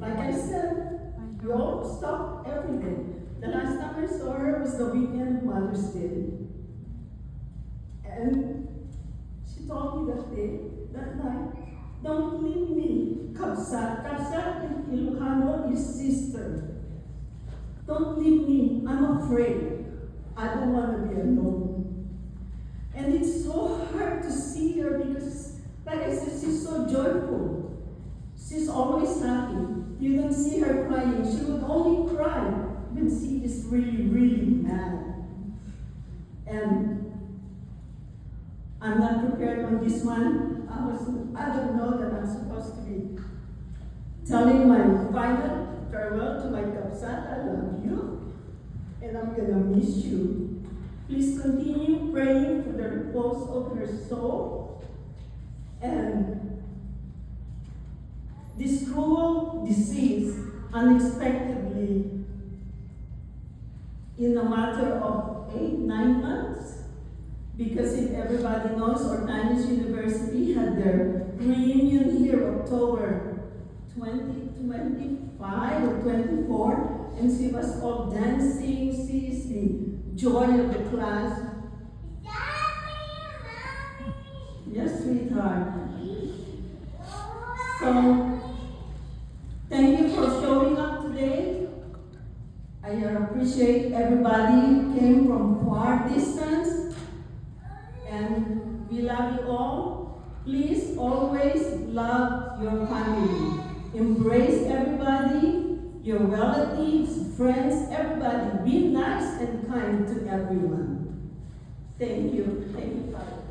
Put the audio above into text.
Like I said, we all talk every day. The last time I saw her was the weekend Mother's Day. And she told me that night, don't leave me, Kabsat. Kabsat in Ilocano is sister. Don't leave me, I'm afraid. I don't want to be alone. And it's so hard to see her because, like I said, she's so joyful. She's always happy. You don't see her crying. She would only cry when she is really, really mad. And I'm not prepared on this one. I don't know that I'm supposed to be telling my final farewell to my Kapsat. I love you, and I'm gonna miss you. Please continue praying for the repose of her soul and this cruel disease unexpectedly in a matter of 8-9 months. Because if everybody knows, Ortanes University had their reunion here October 2025 or 24, and she was all dancing. She is the joy of the class. Yes, sweetheart. So, thank you for showing up today. I appreciate everybody came from far distance, and we love you all. Please always love your family. Embrace everybody, your relatives, friends, everybody. Be nice and kind to everyone. Thank you. Thank you, Father.